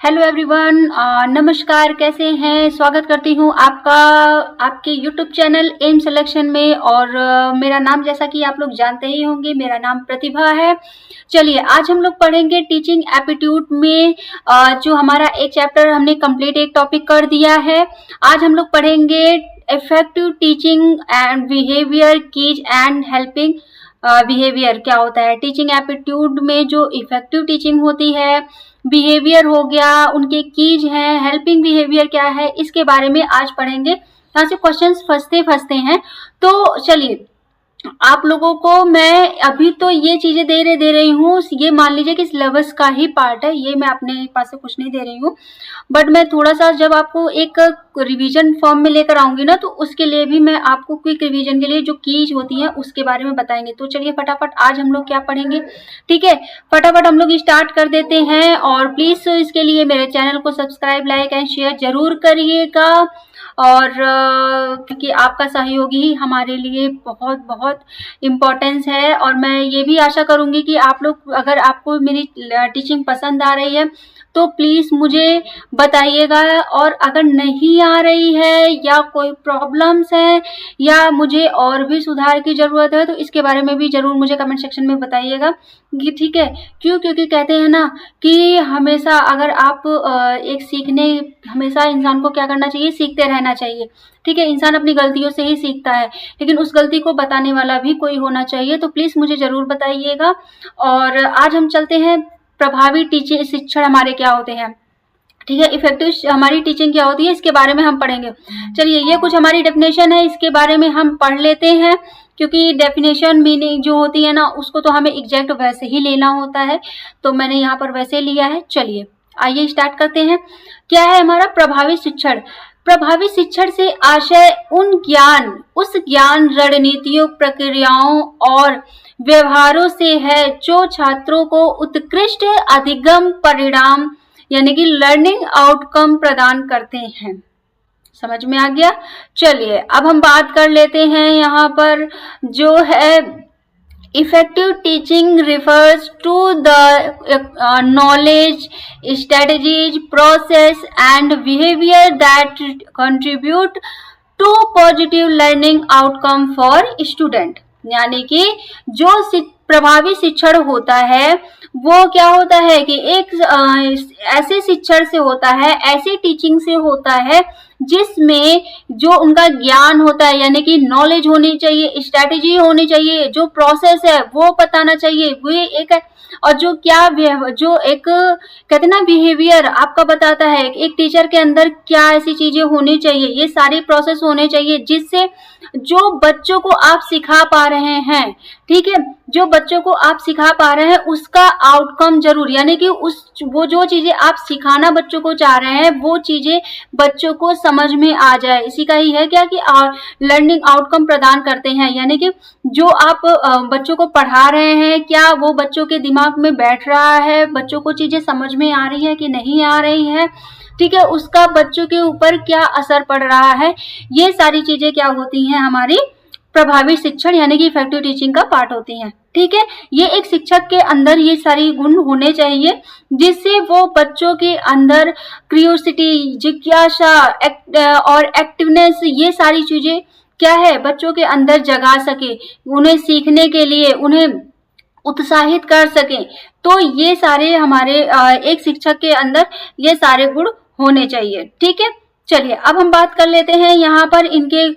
Hello everyone, नमस्कार। कैसे हैं? स्वागत करती हूँ आपका आपके यूट्यूब चैनल एम सिलेक्शन में। और मेरा नाम जैसा कि आप लोग जानते ही होंगे, मेरा नाम प्रतिभा है। चलिए, आज हम लोग पढ़ेंगे टीचिंग एप्टीट्यूड में जो हमारा एक चैप्टर हमने कंप्लीट एक टॉपिक कर दिया है। आज हम लोग पढ़ेंगे effective teaching and behaviour, keys and helping behaviour क्या होता है। टीचिंग एप्टीट्यूड में जो इफेक्टिव टीचिंग होती है, बिहेवियर हो गया, उनके कीज हैं, हेल्पिंग बिहेवियर क्या है, इसके बारे में आज पढ़ेंगे। यहाँ से क्वेश्चंस फंसते हैं। तो चलिए, आप लोगों को मैं अभी तो ये चीजें दे रही हूँ, ये मान लीजिए कि सिलेबस का ही पार्ट है, ये मैं अपने पास से कुछ नहीं दे रही हूँ। बट मैं थोड़ा सा जब आपको एक रिवीजन फॉर्म में लेकर आऊंगी ना, तो उसके लिए भी मैं आपको क्विक रिवीजन के लिए जो कीज होती हैं उसके बारे में बताएंगे। तो चलिए फटाफट आज हम लोग क्या पढ़ेंगे, ठीक है। फटाफट हम लोग स्टार्ट कर देते हैं। और प्लीज इसके लिए मेरे चैनल को सब्सक्राइब, लाइक एंड शेयर जरूर करिएगा। और क्योंकि आपका सहयोग ही हमारे लिए बहुत बहुत इम्पोर्टेंस है। और मैं ये भी आशा करूंगी कि आप लोग, अगर आपको मेरी टीचिंग पसंद आ रही है तो प्लीज़ मुझे बताइएगा। और अगर नहीं आ रही है या कोई प्रॉब्लम्स है या मुझे और भी सुधार की ज़रूरत है, तो इसके बारे में भी ज़रूर मुझे कमेंट सेक्शन में बताइएगा कि ठीक है। क्योंकि कहते हैं ना कि हमेशा अगर आप हमेशा इंसान को क्या करना चाहिए, सीखते रहना चाहिए, ठीक है। इंसान अपनी गलतियों से ही सीखता है, लेकिन उस गलती को बताने वाला भी कोई होना चाहिए। तो प्लीज़ मुझे ज़रूर बताइएगा। और आज हम चलते हैं, प्रभावी टीचिंग शिक्षण हमारे क्या होते हैं, ठीक है। इफेक्टिव हमारी टीचिंग क्या होती है, इसके बारे में हम पढ़ेंगे। चलिए, ये कुछ हमारी डेफिनेशन है, इसके बारे में हम पढ़ लेते हैं। क्योंकि डेफिनेशन मीनिंग जो होती है ना, उसको तो हमें एग्जैक्ट वैसे ही लेना होता है, तो मैंने यहाँ पर वैसे लिया है। चलिए आइए स्टार्ट करते हैं। क्या है हमारा प्रभावी शिक्षण? प्रभावी शिक्षण से आशय उस ज्ञान, रणनीतियों, प्रक्रियाओं और व्यवहारों से है जो छात्रों को उत्कृष्ट अधिगम परिणाम यानी कि लर्निंग आउटकम प्रदान करते हैं। समझ में आ गया? चलिए अब हम बात कर लेते हैं यहाँ पर जो है effective teaching refers to the knowledge, strategies, process and behavior that contribute to positive learning outcome for student। यानी कि जो प्रभावी शिक्षण होता है वो क्या होता है कि एक ऐसे शिक्षण से होता है, ऐसी टीचिंग से होता है जिसमें जो उनका ज्ञान होता है, यानी कि नॉलेज होनी चाहिए, स्ट्रैटेजी होनी चाहिए, जो प्रोसेस है वो बताना चाहिए, वो एक, और जो एक कहते हैं ना बिहेवियर आपका बताता है, एक टीचर के अंदर क्या ऐसी चीजें होनी चाहिए, ये सारी प्रोसेस होने चाहिए जिससे जो बच्चों को आप सिखा पा रहे हैं, ठीक है, जो बच्चों को आप सिखा पा रहे हैं उसका आउटकम जरूर, यानी कि वो जो चीजें आप सिखाना बच्चों को चाह रहे हैं वो चीजें बच्चों को समझ में आ जाए। इसी का ही है क्या कि लर्निंग आउटकम प्रदान करते हैं, यानी कि जो आप बच्चों को पढ़ा रहे हैं क्या वो बच्चों के दिमाग में बैठ रहा है, बच्चों को चीजें समझ में आ रही है कि नहीं आ रही है, ठीक है, उसका बच्चों के ऊपर क्या असर पड़ रहा है। ये सारी चीजें क्या होती हैं, हमारी प्रभावी शिक्षण यानी कि इफेक्टिव टीचिंग का पार्ट होती हैं, ठीक है। ये एक शिक्षक के अंदर ये सारी गुण होने चाहिए जिससे वो बच्चों के अंदर क्यूरियोसिटी, जिज्ञासा और एक्टिवनेस, ये सारी चीजें क्या है बच्चों के अंदर जगा सके, उन्हें सीखने के लिए उन्हें उत्साहित कर सके। तो ये सारे हमारे एक शिक्षक के अंदर ये सारे गुण होने चाहिए, ठीक है। चलिए अब हम बात कर लेते हैं यहाँ पर इनके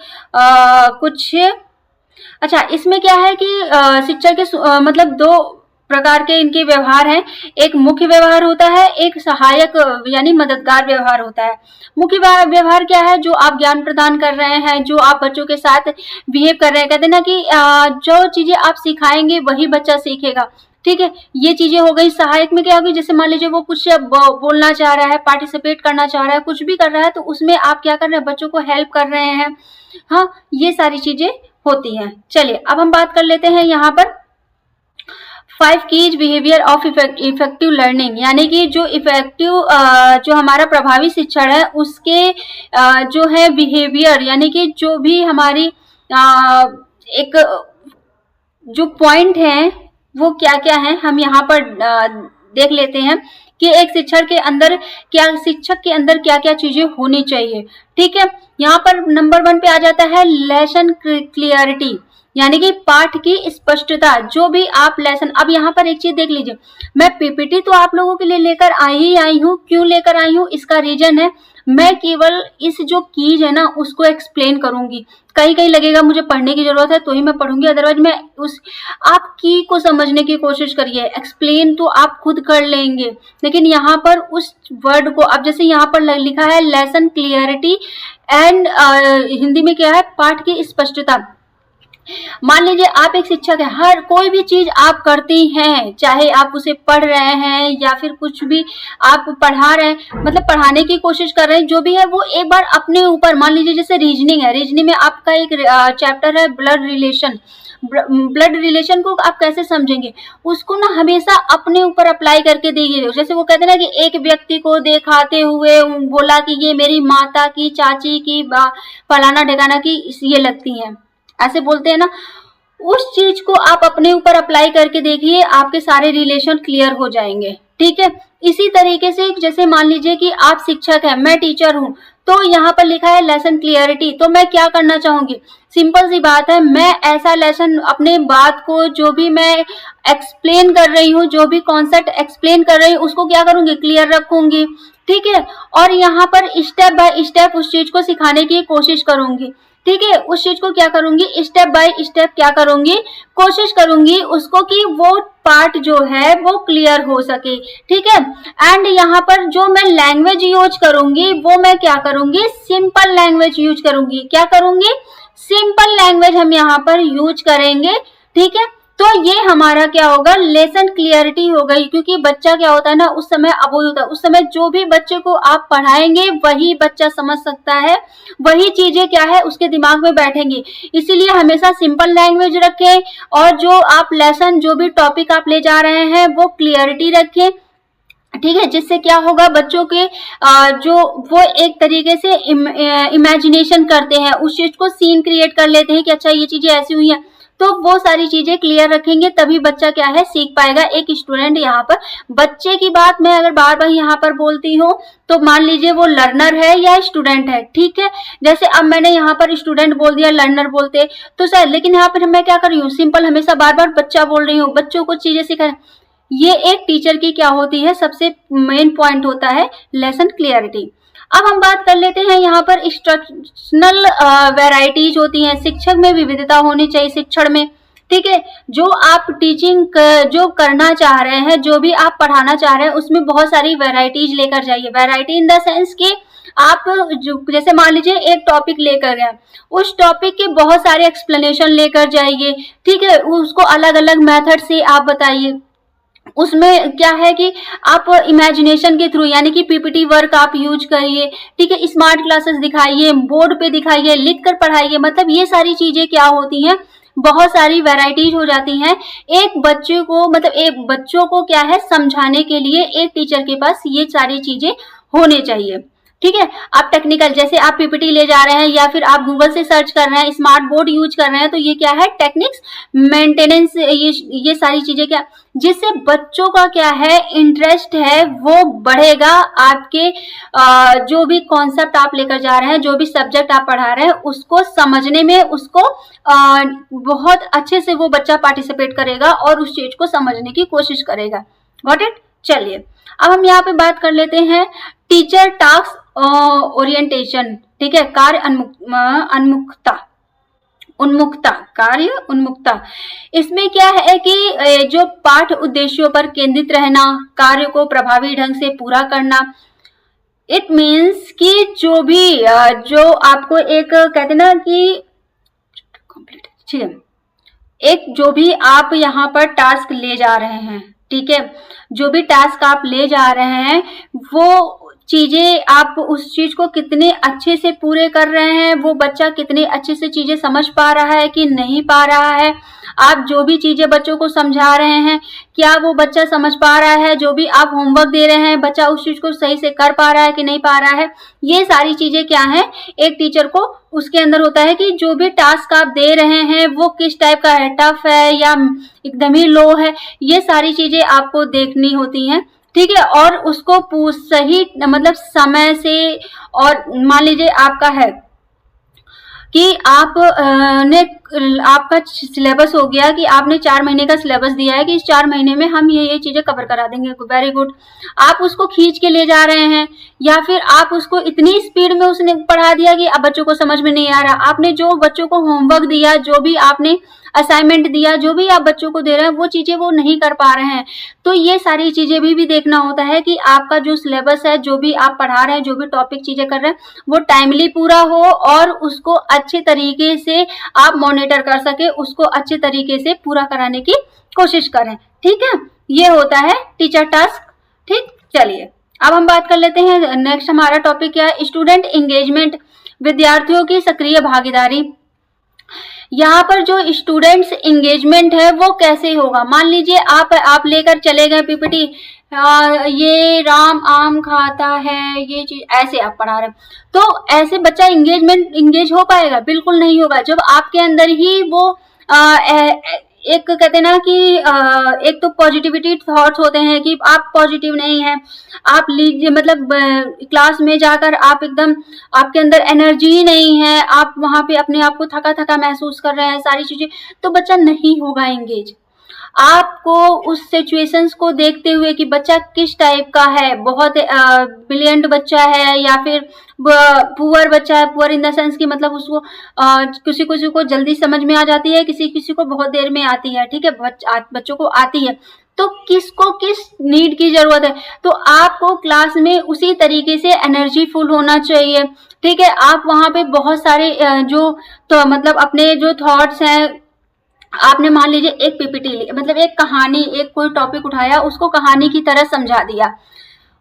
कुछ। अच्छा, इसमें क्या है कि शिक्षक के मतलब दो प्रकार के इनके व्यवहार हैं। एक मुख्य व्यवहार होता है, एक सहायक यानी मददगार व्यवहार होता है। मुख्य व्यवहार क्या है, जो आप ज्ञान प्रदान कर रहे हैं, जो आप बच्चों के साथ बिहेव कर रहे हैं, कहते हैं ना कि जो चीजें आप सिखाएंगे वही बच्चा सीखेगा, ठीक है। ये चीजें हो गई। सहायक में क्या होगी, जैसे मान लीजिए वो कुछ बोलना चाह रहा है, पार्टिसिपेट करना चाह रहा है, कुछ भी कर रहा है, तो उसमें आप क्या कर रहे हैं, बच्चों को हेल्प कर रहे हैं। हाँ, ये सारी चीजें होती हैं। चलिए अब हम बात कर लेते हैं यहाँ पर 5 keys behaviour of effective learning, यानी कि जो इफेक्टिव जो हमारा प्रभावी शिक्षण है उसके जो है बिहेवियर, यानी कि जो भी हमारी एक जो पॉइंट है वो क्या क्या है, हम यहाँ पर देख लेते हैं कि एक शिक्षक के अंदर क्या क्या चीजें होनी चाहिए। ठीक है, यहाँ पर नंबर 1 पे आ जाता है लेसन क्लियरिटी, यानी कि पाठ की स्पष्टता। जो भी आप लेसन, अब यहाँ पर एक चीज देख लीजिए, मैं पीपीटी तो आप लोगों के लिए लेकर आई हूँ। क्यों लेकर आई हूँ, इसका रीजन है मैं केवल इस जो कीज है ना उसको एक्सप्लेन करूंगी। कहीं कहीं लगेगा मुझे पढ़ने की जरूरत है तो ही मैं पढ़ूंगी, अदरवाइज मैं आप की को समझने की कोशिश करिए। एक्सप्लेन तो आप खुद कर लेंगे, लेकिन यहाँ पर उस वर्ड को, अब जैसे यहाँ पर लिखा है लेसन क्लियरिटी एंड हिंदी में क्या है, पाठ की स्पष्टता। मान लीजिए आप एक शिक्षक है, हर कोई भी चीज आप करती हैं, चाहे आप उसे पढ़ रहे हैं या फिर कुछ भी आप पढ़ा रहे हैं, मतलब पढ़ाने की कोशिश कर रहे हैं, जो भी है वो एक बार अपने ऊपर, मान लीजिए जैसे रीजनिंग है, रीजनिंग में आपका एक चैप्टर है ब्लड रिलेशन। ब्लड रिलेशन को आप कैसे समझेंगे, उसको ना हमेशा अपने ऊपर अप्लाई करके देखिए। जैसे वो कहते हैं ना कि एक व्यक्ति को दिखाते हुए बोला कि ये मेरी माता की, चाची की, फलाना ढिकाना की ये लगती हैं, ऐसे बोलते हैं ना, उस चीज को आप अपने ऊपर अप्लाई करके देखिए, आपके सारे रिलेशन क्लियर हो जाएंगे। ठीक है, इसी तरीके से जैसे मान लीजिए कि आप शिक्षक हैं, मैं टीचर हूं, तो यहाँ पर लिखा है लेसन क्लियरिटी, तो मैं क्या करना चाहूंगी, सिंपल सी बात है, मैं ऐसा लेसन अपने बात को, जो भी मैं एक्सप्लेन कर रही हूँ, जो भी कॉन्सेप्ट एक्सप्लेन कर रही हूँ, उसको क्या करूंगी, क्लियर रखूंगी। ठीक है, और यहाँ पर स्टेप बाय स्टेप उस चीज को सिखाने की कोशिश करूंगी। ठीक है, उस चीज को क्या करूंगी, स्टेप बाय स्टेप क्या करूंगी, कोशिश करूंगी उसको कि वो पार्ट जो है वो क्लियर हो सके। ठीक है, एंड यहाँ पर जो मैं लैंग्वेज यूज करूंगी वो मैं क्या करूंगी, सिंपल लैंग्वेज यूज करूंगी। क्या करूंगी, सिंपल लैंग्वेज हम यहाँ पर यूज करेंगे। ठीक है, तो ये हमारा क्या होगा, लेसन क्लियरिटी हो गई। क्योंकि बच्चा क्या होता है ना, उस समय अबोध होता है, उस समय जो भी बच्चे को आप पढ़ाएंगे वही बच्चा समझ सकता है, वही चीजें क्या है उसके दिमाग में बैठेंगी। इसीलिए हमेशा सिंपल लैंग्वेज रखें, और जो आप लेसन, जो भी टॉपिक आप ले जा रहे हैं वो क्लियरिटी रखें। ठीक है, जिससे क्या होगा, बच्चों के जो वो एक तरीके से इमेजिनेशन करते हैं, उस चीज को सीन क्रिएट कर लेते हैं कि अच्छा ये चीजें ऐसी हुई हैं, तो वो सारी चीजें क्लियर रखेंगे, तभी बच्चा क्या है सीख पाएगा। एक स्टूडेंट, यहाँ पर बच्चे की बात मैं अगर बार बार यहाँ पर बोलती हूँ तो मान लीजिए वो लर्नर है या स्टूडेंट है। ठीक है, जैसे अब मैंने यहाँ पर स्टूडेंट बोल दिया, लर्नर बोलते तो सर, लेकिन यहाँ पर मैं क्या कर रही हूँ, सिंपल हमेशा बार बार बच्चा बोल रही हूँ, बच्चों को चीजें सिखा। ये एक टीचर की क्या होती है, सबसे मेन पॉइंट होता है लेसन क्लियरिटी। अब हम बात कर लेते हैं यहाँ पर इंस्ट्रक्शनल वैरायटीज होती हैं, शिक्षक में विविधता होनी चाहिए शिक्षण में। ठीक है, जो आप टीचिंग जो करना चाह रहे हैं, जो भी आप पढ़ाना चाह रहे हैं, उसमें बहुत सारी वैरायटीज लेकर जाइए। वैरायटी इन द सेंस कि आप जैसे मान लीजिए एक टॉपिक लेकर गए, उस टॉपिक के बहुत सारे एक्सप्लेनेशन लेकर जाइए। ठीक है, उसको अलग अलग मेथड से आप बताइए। उसमें क्या है कि आप इमेजिनेशन के थ्रू, यानी कि पीपीटी वर्क आप यूज करिए। ठीक है, स्मार्ट क्लासेस दिखाइए, बोर्ड पे दिखाइए, लिख कर पढ़ाइए। मतलब ये सारी चीजें क्या होती हैं, बहुत सारी वैरायटीज हो जाती हैं। एक बच्चे को, मतलब एक बच्चों को क्या है समझाने के लिए एक टीचर के पास ये सारी चीजें होने चाहिए। ठीक है, आप टेक्निकल, जैसे आप पीपीटी ले जा रहे हैं या फिर आप गूगल से सर्च कर रहे हैं, स्मार्ट बोर्ड यूज कर रहे हैं, तो ये क्या है, टेक्निक्स, मेंटेनेंस, ये सारी चीजें क्या, जिससे बच्चों का क्या है इंटरेस्ट है वो बढ़ेगा। आपके जो भी कॉन्सेप्ट आप लेकर जा रहे हैं, जो भी सब्जेक्ट आप पढ़ा रहे हैं, उसको समझने में, उसको बहुत अच्छे से वो बच्चा पार्टिसिपेट करेगा और उस चीज को समझने की कोशिश करेगा। Got it. चलिए, अब हम यहाँ पे बात कर लेते हैं टीचर टास्क ओरिएंटेशन। ठीक है, कार्य उन्मुखता। इसमें क्या है कि जो पाठ उद्देश्यों पर केंद्रित रहना, कार्य को प्रभावी ढंग से पूरा करना। इट मीन्स कि जो भी जो आपको एक कहते ना कि ठीक है, एक जो भी आप यहाँ पर टास्क ले जा रहे हैं, ठीक है, जो भी टास्क आप ले जा रहे हैं, वो चीजें आप उस चीज को कितने अच्छे से पूरे कर रहे हैं, वो बच्चा कितने अच्छे से चीजें समझ पा रहा है कि नहीं पा रहा है। आप जो भी चीजें बच्चों को समझा रहे हैं, क्या वो बच्चा समझ पा रहा है, जो भी आप होमवर्क दे रहे हैं, बच्चा उस चीज को सही से कर पा रहा है कि नहीं पा रहा है। ये सारी चीजें क्या है, एक टीचर को उसके अंदर होता है कि जो भी टास्क आप दे रहे हैं वो किस टाइप का है, टफ है या एकदम ही लो है, ये सारी चीजें आपको देखनी होती हैं। ठीक है, और उसको सही मतलब समय से, और मान लीजिए आपका है कि आप ने आपका सिलेबस हो गया कि आपने 4 महीने का सिलेबस दिया है कि इस 4 महीने में हम ये चीजें कवर करा देंगे, वेरी गुड। आप उसको खींच के ले जा रहे हैं, या फिर आप उसको इतनी स्पीड में उसने पढ़ा दिया कि अब बच्चों को समझ में नहीं आ रहा। आपने जो बच्चों को होमवर्क दिया, जो भी आपने असाइनमेंट दिया, जो भी आप बच्चों को दे रहे हैं, वो चीजें वो नहीं कर पा रहे हैं। तो ये सारी चीजें भी देखना होता है कि आपका जो सिलेबस है, जो भी आप पढ़ा रहे हैं, जो भी टॉपिक चीजें कर रहे हैं, वो टाइमली पूरा हो और उसको अच्छे तरीके से आप मॉनिटर कर सके, उसको अच्छे तरीके से पूरा कराने की कोशिश करें। ठीक है, ये होता है टीचर टास्क। ठीक, चलिए अब हम बात कर लेते हैं। नेक्स्ट हमारा टॉपिक क्या है? स्टूडेंट एंगेजमेंट, विद्यार्थियों की सक्रिय भागीदारी। यहाँ पर जो स्टूडेंट्स एंगेजमेंट है वो कैसे होगा? मान लीजिए आप लेकर चले गए पीपीटी, ये राम आम खाता है, ये चीज ऐसे आप पढ़ा रहे, तो ऐसे बच्चा एंगेज हो पाएगा? बिल्कुल नहीं होगा। जब आपके अंदर ही वो एक कहते हैं ना कि एक तो पॉजिटिविटी थॉट्स होते हैं कि आप पॉजिटिव नहीं है, आप लीजिए मतलब क्लास में जाकर आप एकदम, आपके अंदर एनर्जी ही नहीं है, आप वहां पे अपने आप को थका थका महसूस कर रहे हैं, सारी चीजें, तो बच्चा नहीं होगा एंगेज। आपको उस सिचुएशंस को देखते हुए कि बच्चा किस टाइप का है, बहुत ब्रिलियंट बच्चा है या फिर पुअर बच्चा है, पुअर इन द सेंस कि मतलब उसको किसी किसी को जल्दी समझ में आ जाती है, किसी किसी को बहुत देर में आती है। ठीक है, बच्चों को आती है, तो किसको किस नीड की जरूरत है, तो आपको क्लास में उसी तरीके से एनर्जी फुल होना चाहिए। ठीक है, आप वहां पे बहुत सारे जो तो मतलब अपने जो थॉट्स हैं, आपने मान लीजिए एक पीपीटी मतलब एक कहानी, एक कोई टॉपिक उठाया, उसको कहानी की तरह समझा दिया।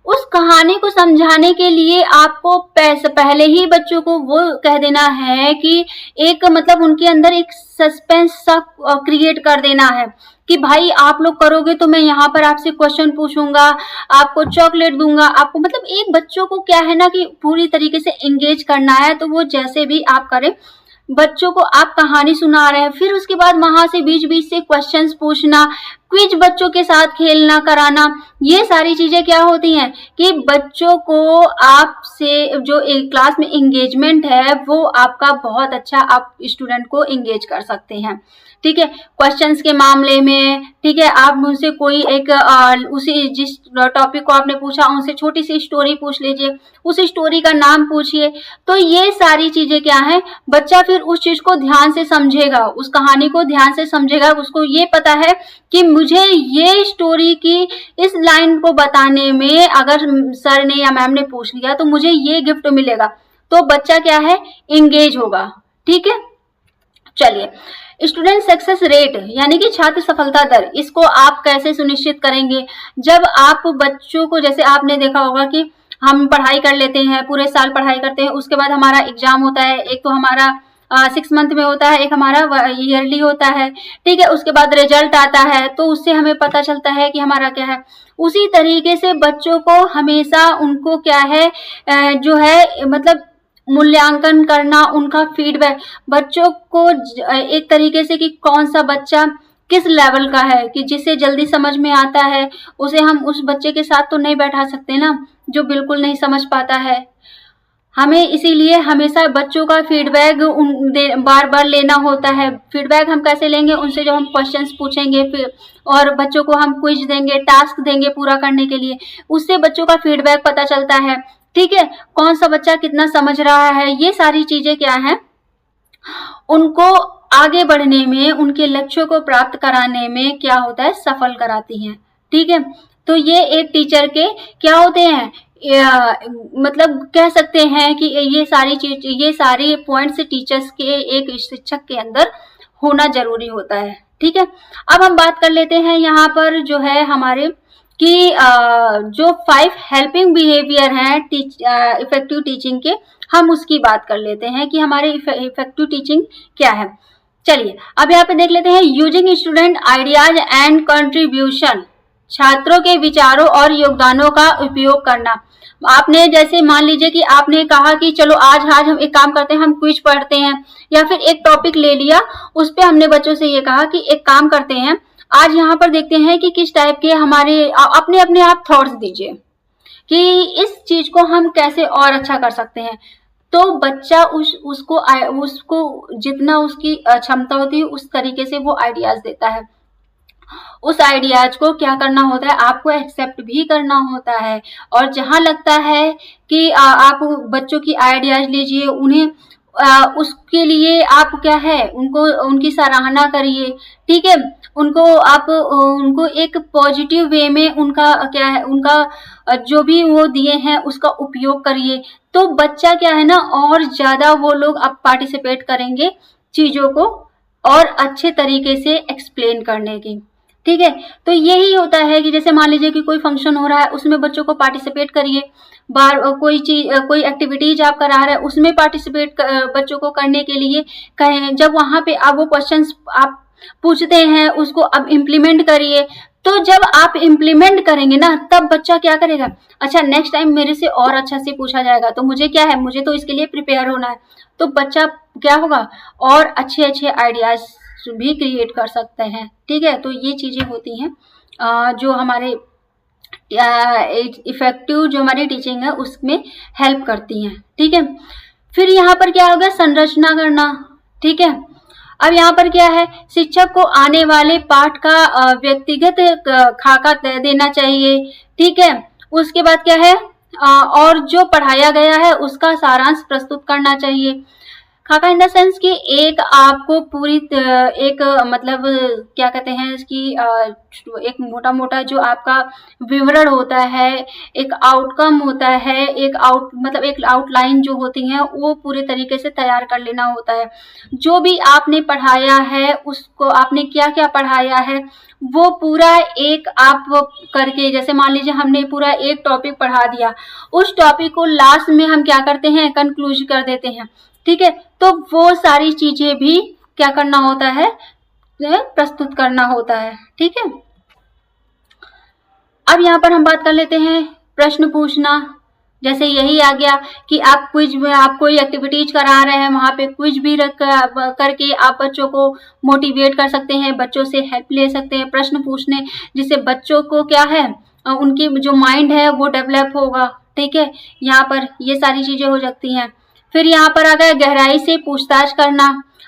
उस कहानी को समझाने के लिए आपको पहले ही बच्चों को वो कह देना है कि एक मतलब उनके अंदर एक सस्पेंस सा क्रिएट कर देना है कि भाई आप लोग करोगे तो मैं यहाँ पर आपसे क्वेश्चन पूछूंगा, आपको चॉकलेट दूंगा, आपको मतलब एक बच्चों को क्या है ना कि पूरी तरीके से एंगेज करना है। तो वो जैसे भी आप करें, बच्चों को आप कहानी सुना रहे हैं, फिर उसके बाद वहां से बीच बीच से क्वेश्चंस पूछना, क्विज बच्चों के साथ खेलना कराना, ये सारी चीजें क्या होती हैं कि बच्चों को आपसे जो एक क्लास में एंगेजमेंट है वो आपका बहुत अच्छा, आप स्टूडेंट को एंगेज कर सकते हैं। ठीक है, क्वेश्चंस के मामले में, ठीक है, आप उनसे कोई एक उसी जिस टॉपिक को आपने पूछा उनसे छोटी सी स्टोरी पूछ लीजिए, उस स्टोरी का नाम पूछिए। तो ये सारी चीजें क्या है, बच्चा फिर उस चीज को ध्यान से समझेगा, उस कहानी को ध्यान से समझेगा, उसको ये पता है कि मुझे ये स्टोरी की इस लाइन को बताने में अगर सर ने या मैम ने पूछ लिया तो मुझे ये गिफ्ट मिलेगा, तो बच्चा क्या है, एंगेज होगा। ठीक है, चलिए स्टूडेंट सक्सेस रेट यानी कि छात्र सफलता दर, इसको आप कैसे सुनिश्चित करेंगे? जब आप बच्चों को, जैसे आपने देखा होगा कि हम पढ़ाई कर लेते हैं, पूरे साल पढ़ाई करते हैं, उसके बाद हमारा एग्जाम होता है, एक तो हमारा 6 मंथ में होता है, एक हमारा ईयरली होता है। ठीक है, उसके बाद रिजल्ट आता है, तो उससे हमें पता चलता है कि हमारा क्या है। उसी तरीके से बच्चों को हमेशा उनको क्या है जो है मतलब मूल्यांकन करना, उनका फीडबैक, बच्चों को एक तरीके से कि कौन सा बच्चा किस लेवल का है, कि जिसे जल्दी समझ में आता है उसे हम उस बच्चे के साथ तो नहीं बैठा सकते ना जो बिल्कुल नहीं समझ पाता है। हमें इसीलिए हमेशा बच्चों का फीडबैक बार बार लेना होता है। फीडबैक हम कैसे लेंगे? उनसे जो हम क्वेश्चंस पूछेंगे, फिर और बच्चों को हम क्विज देंगे, टास्क देंगे पूरा करने के लिए, उससे बच्चों का फीडबैक पता चलता है। ठीक है, कौन सा बच्चा कितना समझ रहा है, ये सारी चीजें क्या है, उनको आगे बढ़ने में, उनके लक्ष्यों को प्राप्त कराने में क्या होता है, सफल कराती हैं। ठीक है, तो ये एक टीचर के क्या होते हैं, मतलब कह सकते हैं कि ये सारी चीज, ये सारे पॉइंट्स टीचर्स के, एक शिक्षक के अंदर होना जरूरी होता है। ठीक है, अब हम बात कर लेते हैं यहाँ पर जो है हमारे कि जो 5 हेल्पिंग बिहेवियर हैं इफेक्टिव टीचिंग के, हम उसकी बात कर लेते हैं कि हमारे इफेक्टिव टीचिंग क्या है। चलिए अब यहाँ पे देख लेते हैं। Using student ideas and contribution, छात्रों के विचारों और योगदानों का उपयोग करना। आपने जैसे मान लीजिए कि आपने कहा कि चलो आज हम एक काम करते हैं, हम क्विज पढ़ते हैं, या फिर एक टॉपिक ले लिया, उस पे हमने बच्चों से ये कहा कि एक काम करते हैं, आज यहाँ पर देखते हैं कि किस टाइप के हमारे अपने अपने आप थॉट्स दीजिए कि इस चीज को हम कैसे और अच्छा कर सकते हैं। तो बच्चा उसको जितना उसकी क्षमता होती है उस तरीके से वो आइडियाज देता है। उस आइडियाज को क्या करना होता है, आपको एक्सेप्ट भी करना होता है। और जहां लगता है कि आप बच्चों की आइडियाज लीजिए, उन्हें उसके लिए आप क्या है, उनको उनकी सराहना करिए, ठीक है। उनको एक पॉजिटिव वे में उनका क्या है, उनका जो भी वो दिए हैं उसका उपयोग करिए। तो बच्चा क्या है ना, और ज्यादा वो लोग अब पार्टिसिपेट करेंगे चीजों को और अच्छे तरीके से एक्सप्लेन करने की, ठीक है। तो यही होता है कि जैसे मान लीजिए कि कोई फंक्शन हो रहा है, उसमें बच्चों को पार्टिसिपेट करिए। कोई एक्टिविटीज आप करा रहे हैं, उसमें पार्टिसिपेट बच्चों को करने के लिए कहें। जब वहां पे आप वो क्वेश्चंस आप पूछते हैं, उसको अब इम्प्लीमेंट करिए। तो जब आप इम्प्लीमेंट करेंगे ना, तब बच्चा क्या करेगा, अच्छा नेक्स्ट टाइम मेरे से और अच्छा से पूछा जाएगा, तो मुझे क्या है, मुझे तो इसके लिए प्रिपेयर होना है। तो बच्चा क्या होगा, और अच्छे अच्छे आइडियाज भी क्रिएट कर सकते हैं, ठीक है। तो ये चीजें होती हैं जो हमारे इफेक्टिव जो हमारी टीचिंग है उसमें हेल्प करती हैं, ठीक है। फिर यहाँ पर क्या होगा, संरचना करना, ठीक है। अब यहाँ पर क्या है, शिक्षक को आने वाले पाठ का व्यक्तिगत खाका देना चाहिए, ठीक है। उसके बाद क्या है, और जो पढ़ाया गया है उसका सारांश प्रस्तुत करना चाहिए। खाका इन द सेंस कि एक आपको पूरी एक मतलब क्या कहते हैं इसकी एक मोटा मोटा जो आपका विवरण होता है, एक आउटकम होता है, एक आउटलाइन जो होती है वो पूरे तरीके से तैयार कर लेना होता है। जो भी आपने पढ़ाया है, उसको आपने क्या क्या पढ़ाया है वो पूरा एक आप करके, जैसे मान लीजिए हमने पूरा एक टॉपिक पढ़ा दिया, उस टॉपिक को लास्ट में हम क्या करते हैं, कंक्लूज कर देते हैं, ठीक है। तो वो सारी चीजें भी क्या करना होता है, प्रस्तुत करना होता है, ठीक है। अब यहाँ पर हम बात कर लेते हैं प्रश्न पूछना। जैसे यही आ गया कि आप कोई एक्टिविटीज करा रहे हैं, वहां पे क्विज भी करके आप बच्चों को मोटिवेट कर सकते हैं, बच्चों से हेल्प ले सकते हैं प्रश्न पूछने, जिससे बच्चों को क्या है, उनकी जो माइंड है वो डेवलप होगा, ठीक है। यहाँ पर ये सारी चीजें हो सकती हैं। फिर यहाँ पर आ गया गहराई से पूछताछ करना।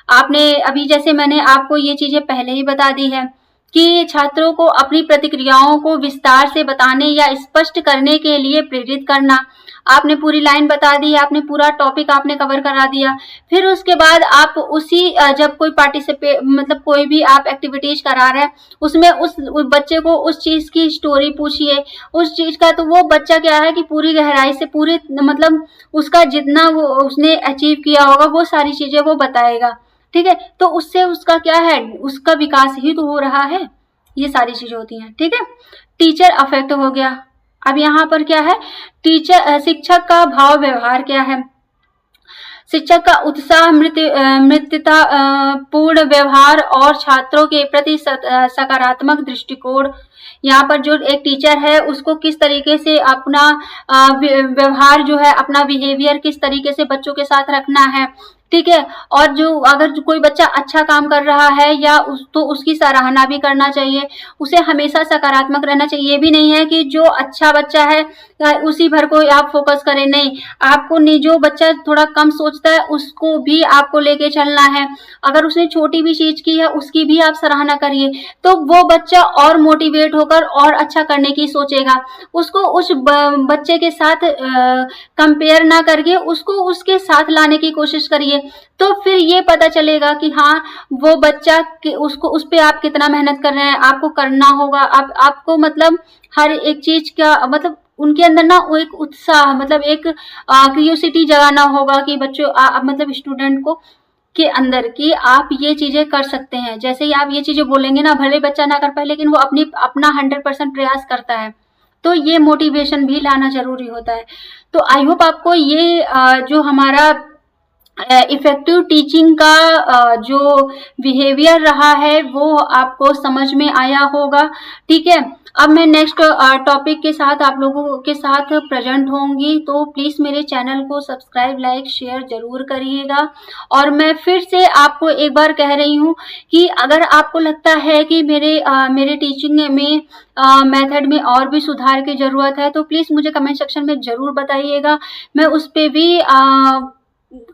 आपने अभी जैसे मैंने आपको ये चीजें पहले ही बता दी है कि छात्रों को अपनी प्रतिक्रियाओं को विस्तार से बताने या स्पष्ट करने के लिए प्रेरित करना। आपने पूरी लाइन बता दी, आपने पूरा टॉपिक आपने कवर करा दिया। फिर उसके बाद आप जब कोई मतलब कोई भी आप एक्टिविटीज करा रहे हैं, उसमें उस बच्चे को उस चीज की स्टोरी पूछिए, उस चीज का। तो वो बच्चा क्या है कि पूरी गहराई से पूरी मतलब उसका जितना वो उसने अचीव किया होगा वो सारी चीजें वो बताएगा, ठीक है। तो उससे उसका क्या है, उसका विकास ही तो हो रहा है। ये सारी चीजें होती हैं, ठीक है। टीचर अफेक्ट हो गया। अब यहाँ पर क्या है, शिक्षक का भाव व्यवहार क्या है। शिक्षक का उत्साह, मित्रता पूर्ण व्यवहार और छात्रों के प्रति सकारात्मक दृष्टिकोण। यहाँ पर जो एक टीचर है उसको किस तरीके से अपना व्यवहार जो है, अपना बिहेवियर किस तरीके से बच्चों के साथ रखना है, ठीक है। और अगर कोई बच्चा अच्छा काम कर रहा है या तो उसकी सराहना भी करना चाहिए, उसे हमेशा सकारात्मक रहना चाहिए। ये भी नहीं है कि जो अच्छा बच्चा है उसी भर को आप फोकस करें, नहीं। आपको नहीं, जो बच्चा थोड़ा कम सोचता है उसको भी आपको लेके चलना है। अगर उसने छोटी भी चीज की है उसकी भी आप सराहना करिए, तो वो बच्चा और मोटिवेट होकर और अच्छा करने की सोचेगा। उसको उस बच्चे के साथ कंपेयर ना करके उसको उसके साथ लाने की कोशिश करिए। तो फिर ये पता चलेगा कि हाँ वो बच्चा उसको उस पे आप कितना मेहनत कर रहे हैं। आपको करना होगा, आपको मतलब हर एक चीज का मतलब उनके अंदर ना वो एक उत्साह, मतलब एक क्यूरियोसिटी जगाना होगा कि बच्चों मतलब स्टूडेंट को के अंदर कि आप ये चीजें कर सकते हैं। जैसे ही आप ये चीजें बोलेंगे ना, भले बच्चा ना कर पाए लेकिन वो अपना 100% प्रयास करता है। तो ये मोटिवेशन भी लाना जरूरी होता है। तो आई होप आपको ये जो हमारा इफेक्टिव टीचिंग का जो बिहेवियर रहा है वो आपको समझ में आया होगा। ठीक है, अब मैं नेक्स्ट टॉपिक के साथ आप लोगों के साथ प्रेजेंट होंगी, तो प्लीज मेरे चैनल को सब्सक्राइब, लाइक, शेयर जरूर करिएगा। और मैं फिर से आपको एक बार कह रही हूँ कि अगर आपको लगता है कि मेरे टीचिंग में मेथड में और भी सुधार की जरूरत है, तो प्लीज मुझे कमेंट सेक्शन में जरूर बताइएगा। मैं उस पे भी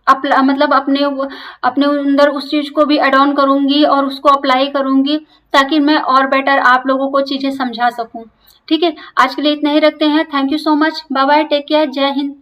मतलब अपने अंदर उस चीज को भी एड ऑन करूंगी और उसको अप्लाई करूंगी, ताकि मैं और बेटर आप लोगों को चीजें समझा सकूं। ठीक है, आज के लिए इतना ही रखते हैं। Thank you so much, bye bye, take care, Jai Hind.